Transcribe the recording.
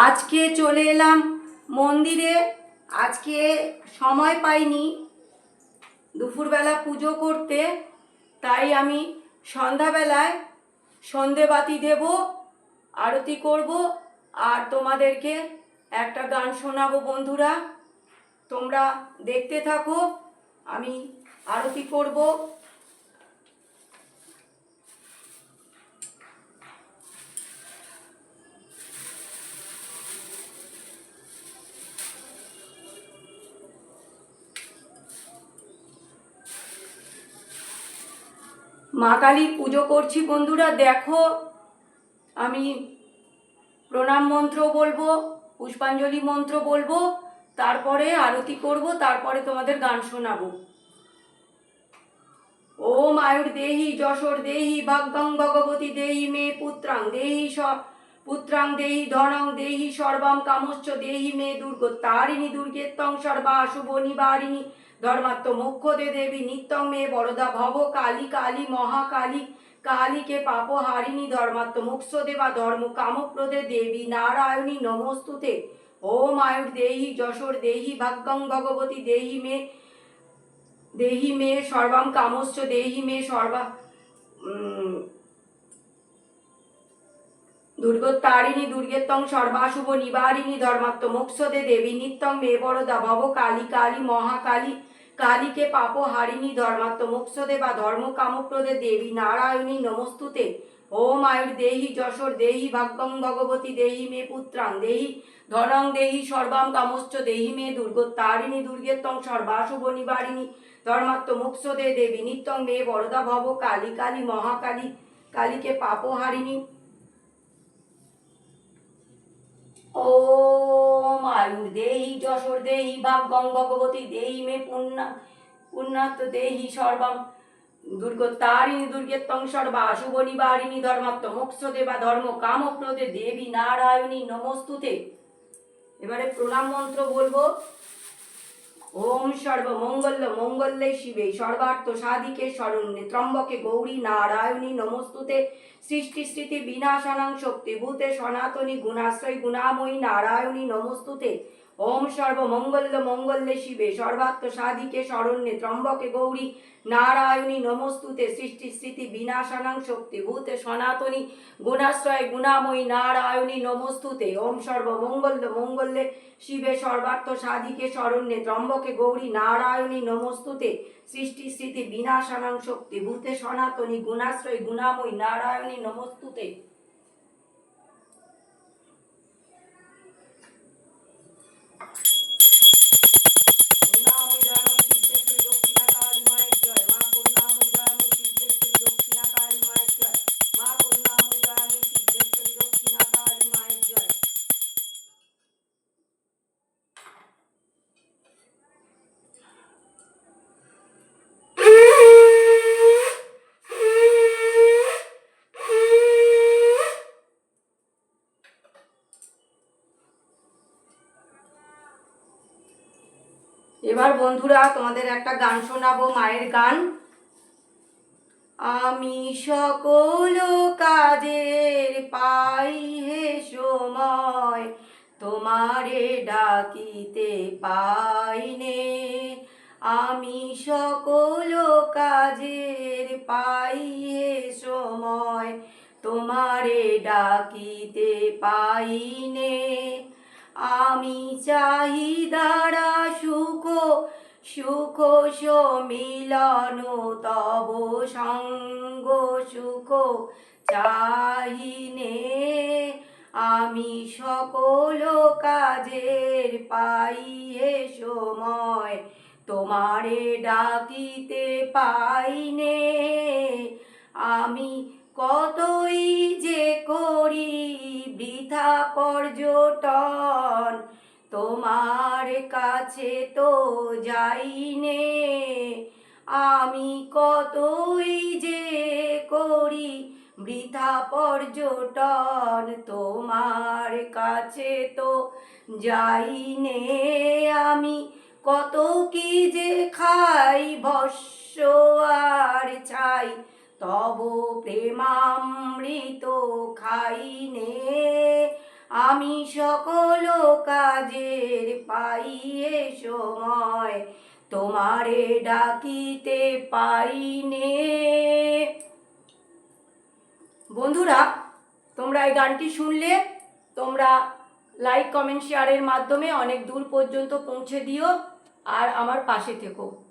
আজকে চলে এলাম মন্দিরে। আজকে সময় পাইনি দুপুরবেলা পুজো করতে, তাই আমি সন্ধ্যাবেলায় সন্ধেবাতি দেব, আরতি করব আর তোমাদেরকে একটা গান শোনাবো। বন্ধুরা, তোমরা দেখতে থাকো, আমি আরতি করব। মা কালীর পুজো করছি বন্ধুরা। দেখো, আমি প্রণাম মন্ত্র বলবো, পুষ্পাঞ্জলি মন্ত্র বলবো, তারপরে আরতি করব, তারপরে তোমাদের গান শোনাবো। ওম আয়ুর দেহি যশোর দেহি ভাগ্যং ভগবতী দেহি মে পুত্রাং দেহি পুত্রাং দেহি ধনং দেহি সর্বং কামশ্চ দেহি মে দুর্গতারিণী দুর্গেত্তং সর্বা শুভ নিবারিণী ধর্মাত্ম মুখ্যদে দেবী নিত্যং মে বরদা ভব কালী কালী মহাকালী কালীকে পাপহারিণী ধর্মাত্ম মুখ্য দেবা ধর্ম কামপ্রদে দেবী নারায়ণী নমস্তুতে। ওম আয়ুর দেহি যশোর দেহি ভাগ্যং ভগবতী দেহি মে সর্বং কামশ্চ দেহি মে সর্বা দুর্গতারিণী দুর্গেত্তং সর্বাশুভ নিবারিণী ধর্মাত্ম মোক্ষদে দেবী নিত্যং মে বরদা ভব কালী কালী মহাকালী কালীকে পাপহারিণী ধর্মাত্ম মোক্ষদে বা ধর্ম কামপ্রদে দেবী নারায়ণী নমস্তুতে। ওম আয়ুর দেহি যশোর দেহি ভাগ্যং ভগবতী দেহি মে পুত্রাং দেহি ধনং দেহি সর্বাং কামশ্চ দেহি মে দুর্গতারিণী দুর্গেত্তং সর্বাশুভ নিবারিণী ধর্মাত্ম মোক্ষদে দেবী নিত্যং মে বরদা ভব কালী কালী মহাকালী কালীকে পাপহারিণী। ওম আয়ুর দেহি যশোর দেহি ভাগ্যং ভগবতী দেহি মে পুণ্যাত দেহি সর্বং দুর্গতারিণী দুর্গেত্তং সর্বা শুভ নিবারিণী ধর্মাত্ম মোক্ষ দেবা ধর্ম কামপ্রদে দেবী নারায়ণী নমস্তুতে। এবারে প্রণাম মন্ত্র বলবো। ওম সর্বমঙ্গল মঙ্গলে শিবে সর্বার্থ সাধিকে শরণ্যে ত্রম্বকে গৌরী নারায়ণী নমস্তুতে। সৃষ্টি স্থিতি বিনাশানাং শক্তিভূতে সনাতনী গুণাশ্রয় গুণাময়ী নারায়ণী নমস্তুতে। ওম সর্বমঙ্গল মঙ্গলে শিবে সর্বার্থ সাধিকে শরণ্যে ত্রম্বকে গৌরী নারায়ণী নমস্তুতে। সৃষ্টি স্থিতি বিনাশানাং শক্তিভূতে সনাতনী গুণাশ্রয় গুণাময়ী নারায়ণী নমস্তুতে। ওম সর্বমঙ্গল মঙ্গলে শিবে সর্বার্থ সাধিকে শরণ্যে ত্রম্বকে গৌরী নারায়ণী নমস্তুতে। সৃষ্টি স্থিতি বিনাশানাং শক্তিভূতে সনাতনী গুণাশ্রয় গুণাময়ী নারায়ণী নমস্তুতে। এবার বন্ধুরা তোমাদের একটা গান শোনাবো, মায়ের গান। আমি সকল কাজের পাই হে সময় তোমারে ডাকিতে পাইনে। আমি সকল কাজের পাই হে সময় তোমারে ডাকিতে পাইনে। আমি চাহিদারা সুখ সুখ সমিলন তব সঙ্গ সুখ চাহিনে। আমি সকল কাজের পাই হে সময় তোমারে ডাকিতে পাইনে। আমি কতই যে করি বৃথা পর্যটন তোমার কাছে তো যাইনে। আমি কতই যে করি বৃথা পর্যটন তোমার কাছে তো যাইনে। আমি কত কি যে খাই ভস্য আর ছাই তব প্রেমামৃত খাইনে। আমি সকল কাজের পাইয়ে সময়, তোমারে ডাকিতে পাইনে। বন্ধুরা, তোমরা এই গানটি শুনলে তোমরা লাইক কমেন্ট শেয়ারের মাধ্যমে অনেক দূর পর্যন্ত পৌঁছে দিও আর আমার পাশে থেকো।